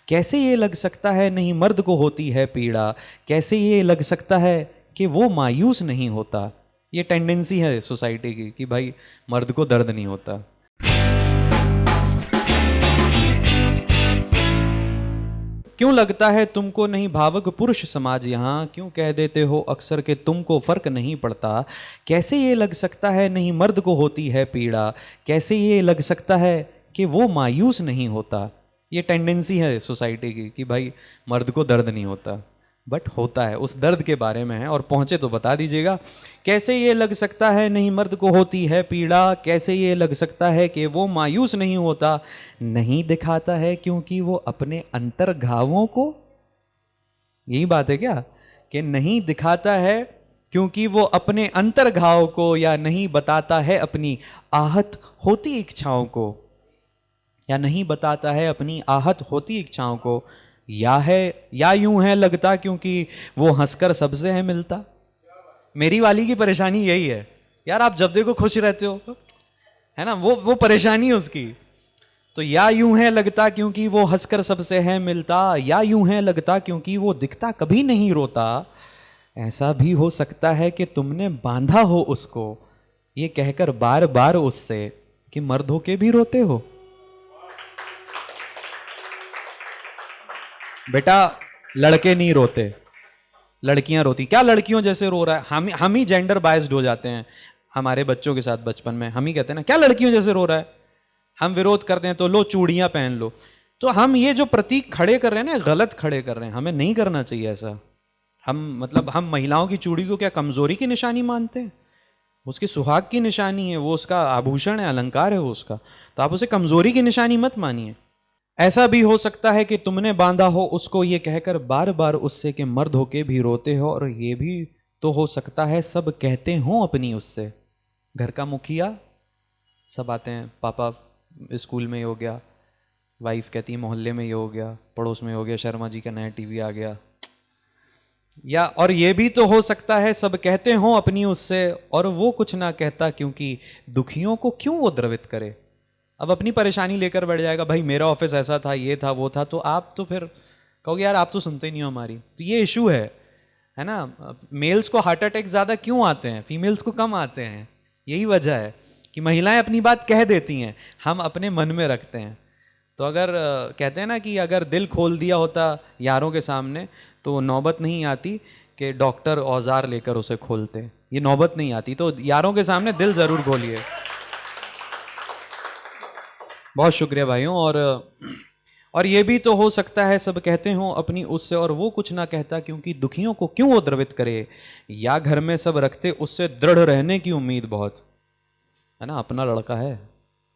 कैसे ये लग सकता है नहीं मर्द को होती है पीड़ा, कैसे ये लग सकता है कि वो मायूस नहीं होता। ये टेंडेंसी है सोसाइटी की कि भाई मर्द को दर्द नहीं होता। क्यों लगता है तुमको नहीं भावुक पुरुष समाज यहाँ, क्यों कह देते हो अक्सर कि तुमको फर्क नहीं पड़ता। कैसे ये लग सकता है नहीं मर्द को होती है पीड़ा, कैसे ये लग सकता है कि वो मायूस नहीं होता। ये टेंडेंसी है सोसाइटी की कि भाई मर्द को दर्द नहीं होता, बट होता है। उस दर्द के बारे में है और पहुंचे तो बता दीजिएगा। कैसे ये लग सकता है नहीं मर्द को होती है पीड़ा, कैसे ये लग सकता है कि वो मायूस नहीं होता। नहीं दिखाता है क्योंकि वो अपने अंतर घावों को, यही बात है क्या, कि नहीं दिखाता है क्योंकि वो अपने अंतर घाव को, या नहीं बताता है अपनी आहत होती इच्छाओं को, या नहीं बताता है अपनी आहत होती इच्छाओं को, या यूं है लगता क्योंकि वो हंसकर सबसे है मिलता। मेरी वाली की परेशानी यही है यार, आप जब देखो खुश रहते हो, है ना, वो परेशानी है उसकी। तो या यूं है लगता क्योंकि वो हंसकर सबसे है मिलता, या यूं है लगता क्योंकि वो दिखता कभी नहीं रोता। ऐसा भी हो सकता है कि तुमने बांधा हो उसको, ये कहकर बार बार उससे कि मर्द होके भी रोते हो। बेटा लड़के नहीं रोते, लड़कियां रोती। क्या लड़कियों जैसे रो रहा है? हम ही जेंडर बायस्ड हो जाते हैं हमारे बच्चों के साथ। बचपन में हम ही कहते हैं ना, क्या लड़कियों जैसे रो रहा है। हम विरोध करते हैं तो लो चूड़ियां पहन लो। तो हम ये जो प्रतीक खड़े कर रहे हैं ना, गलत खड़े कर रहे हैं, हमें नहीं करना चाहिए ऐसा। हम महिलाओं की चूड़ी को क्या कमजोरी की निशानी मानते हैं? उसकी सुहाग की निशानी है, वो उसका आभूषण है, अलंकार है वो उसका। तो आप उसे कमजोरी की निशानी मत मानिए। ऐसा भी हो सकता है कि तुमने बांधा हो उसको, ये कहकर बार बार उससे कि मर्द होके भी रोते हो। और ये भी तो हो सकता है सब कहते हो अपनी उससे। घर का मुखिया सब आते हैं, पापा स्कूल में ये हो गया, वाइफ कहती है मोहल्ले में ये हो गया, पड़ोस में हो गया, शर्मा जी का नया टीवी आ गया। या और ये भी तो हो सकता है सब कहते हो अपनी उससे, और वो कुछ ना कहता क्योंकि दुखियों को क्यों वो द्रवित करे। अब अपनी परेशानी लेकर बैठ जाएगा, भाई मेरा ऑफिस ऐसा था, ये था, वो था। तो आप तो फिर कहोगे यार आप तो सुनते नहीं हो हमारी। तो ये इशू है ना। मेल्स को हार्ट अटैक ज्यादा क्यों आते हैं, फीमेल्स को कम आते हैं? यही वजह है कि महिलाएं अपनी बात कह देती हैं, हम अपने मन में रखते हैं। तो अगर कहते हैं ना कि अगर दिल खोल दिया होता यारों के सामने, तो नौबत नहीं आती कि डॉक्टर औजार लेकर उसे खोलते। ये नौबत नहीं आती। तो यारों के सामने दिल जरूर खोलिए। बहुत शुक्रिया भाइयों। और ये भी तो हो सकता है सब कहते हो अपनी उससे, और वो कुछ ना कहता क्योंकि दुखियों को क्यों वो द्रवित करे। या घर में सब रखते उससे दृढ़ रहने की उम्मीद बहुत, है ना। अपना लड़का है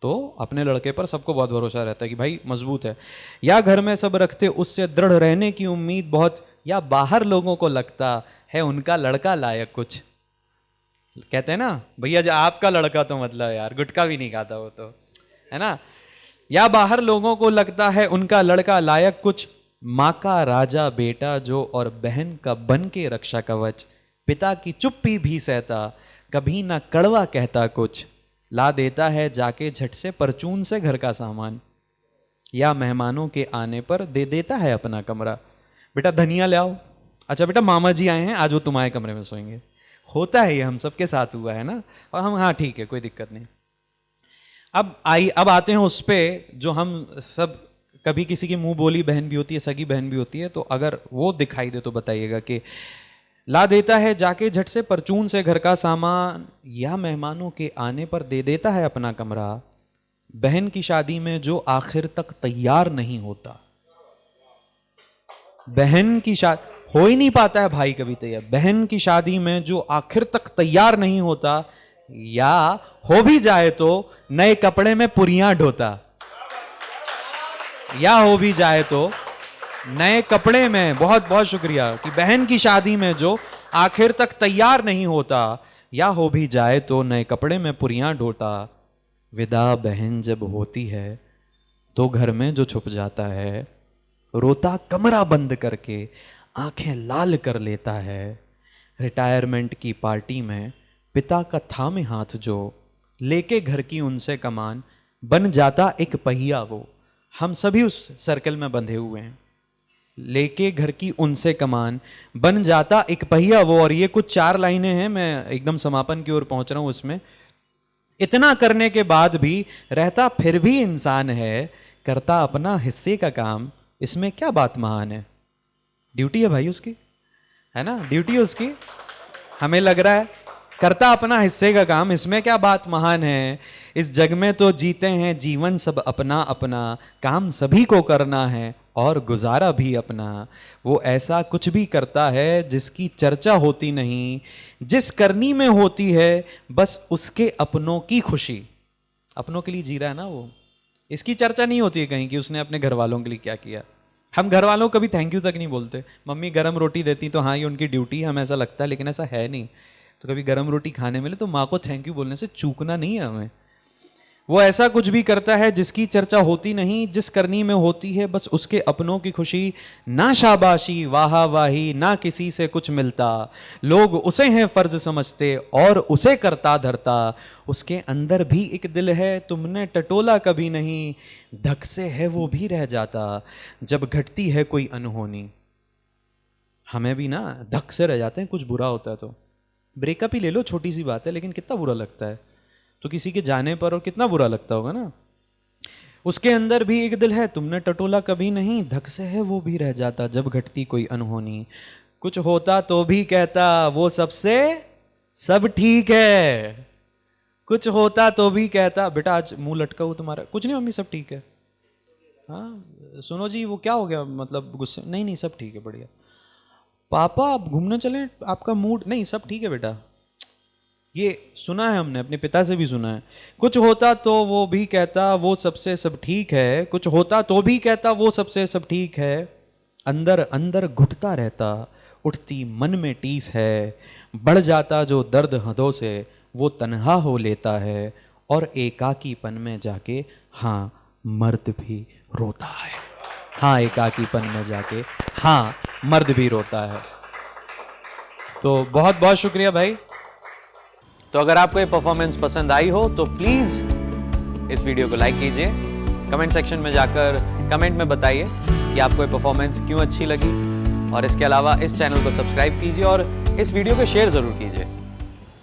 तो अपने लड़के पर सबको बहुत भरोसा रहता है कि भाई मजबूत है। या घर में सब रखते उससे दृढ़ रहने की उम्मीद बहुत, या बाहर लोगों को लगता है उनका लड़का लायक कुछ। कहते हैं ना भैया जो आपका लड़का तो मतलब यार गुटखा भी नहीं खाता वो तो, है ना। या बाहर लोगों को लगता है उनका लड़का लायक कुछ, माँ का राजा बेटा जो और बहन का बन के रक्षा कवच, पिता की चुप्पी भी सहता कभी ना कड़वा कहता कुछ, ला देता है जाके झट से परचून से घर का सामान, या मेहमानों के आने पर दे देता है अपना कमरा। बेटा धनिया ले आओ, अच्छा बेटा मामा जी आए हैं आज वो तुम्हारे कमरे में सोएंगे। होता है ये, हम सबके साथ हुआ है ना। और हम हाँ ठीक है कोई दिक्कत नहीं। अब आते हैं उस पे जो हम सब, कभी किसी की मुंह बोली बहन भी होती है, सगी बहन भी होती है। तो अगर वो दिखाई दे तो बताइएगा कि ला देता है जाके झट से परचून से घर का सामान, या मेहमानों के आने पर दे देता है अपना कमरा। बहन की शादी में जो आखिर तक तैयार नहीं होता, बहन की शादी हो ही नहीं पाता है भाई कभी तैयार। बहन की शादी में जो आखिर तक तैयार नहीं होता, या हो भी जाए तो नए कपड़े में पुरियां ढोता, या हो भी जाए तो नए कपड़े में, बहुत बहुत शुक्रिया, कि बहन की शादी में जो आखिर तक तैयार नहीं होता, या हो भी जाए तो नए कपड़े में पुरियां ढोता। विदा बहन जब होती है तो घर में जो छुप जाता है, रोता कमरा बंद करके आंखें लाल कर लेता है। रिटायरमेंट की पार्टी में पिता का थामे हाथ जो, लेके घर की उनसे कमान, बन जाता एक पहिया वो, हम सभी उस सर्कल में बंधे हुए हैं। लेके घर की उनसे कमान, बन जाता एक पहिया वो। और ये कुछ 4 लाइनें हैं, मैं एकदम समापन की ओर पहुंच रहा हूं उसमें। इतना करने के बाद भी रहता फिर भी इंसान है, करता अपना हिस्से का काम, इसमें क्या बात महान है। ड्यूटी है भाई उसकी, है ना, ड्यूटी है उसकी। हमें लग रहा है करता अपना हिस्से का काम, इसमें क्या बात महान है। इस जग में तो जीते हैं जीवन सब अपना अपना, काम सभी को करना है और गुजारा भी अपना। वो ऐसा कुछ भी करता है जिसकी चर्चा होती नहीं, जिस करनी में होती है बस उसके अपनों की खुशी। अपनों के लिए जी रहा है ना वो, इसकी चर्चा नहीं होती है कहीं कि उसने अपने घर वालों के लिए क्या किया। हम घर वालों को कभी थैंक यू तक नहीं बोलते। मम्मी गरम रोटी देती तो हाँ ये उनकी ड्यूटी है, हमें ऐसा लगता है, लेकिन ऐसा है नहीं। तो कभी गरम रोटी खाने मिले तो माँ को थैंक यू बोलने से चूकना नहीं है हमें। वो ऐसा कुछ भी करता है जिसकी चर्चा होती नहीं, जिस करनी में होती है बस उसके अपनों की खुशी। ना शाबाशी वाहा वाही ना किसी से कुछ मिलता, लोग उसे हैं फर्ज समझते और उसे करता धरता। उसके अंदर भी एक दिल है तुमने टटोला कभी नहीं, धक से है वो भी रह जाता जब घटती है कोई अनहोनी। हमें भी ना धक से रह जाते हैं कुछ बुरा होता है तो। ब्रेकअप ही ले लो, छोटी सी बात है, लेकिन कितना बुरा लगता है। तो किसी के जाने पर और कितना बुरा लगता होगा ना। उसके अंदर भी एक दिल है तुमने टटोला कभी नहीं, धक से है वो भी रह जाता जब घटती कोई अनहोनी। कुछ होता तो भी कहता वो सबसे सब ठीक है। कुछ होता तो भी कहता बेटा आज मुंह लटका हुआ तुम्हारा, कुछ नहीं मम्मी सब ठीक है। हाँ सुनो जी वो क्या हो गया, मतलब गुस्से, नहीं नहीं सब ठीक है बढ़िया। पापा आप घूमने चलें, आपका मूड, नहीं सब ठीक है बेटा। ये सुना है हमने, अपने पिता से भी सुना है। कुछ होता तो वो भी कहता वो सबसे सब ठीक है, कुछ होता तो भी कहता वो सबसे सब ठीक है। अंदर अंदर घुटता रहता उठती मन में टीस है, बढ़ जाता जो दर्द हदों से वो तन्हा हो लेता है। और एकाकीपन में जाके हाँ मर्द भी रोता है। हाँ एकाकीपन में जाके हाँ मर्द भी रोता है। तो बहुत बहुत शुक्रिया भाई। तो अगर आपको ये परफॉर्मेंस पसंद आई हो तो प्लीज इस वीडियो को लाइक कीजिए, कमेंट सेक्शन में जाकर कमेंट में बताइए कि आपको ये परफॉर्मेंस क्यों अच्छी लगी। और इसके अलावा इस चैनल को सब्सक्राइब कीजिए और इस वीडियो को शेयर जरूर कीजिए।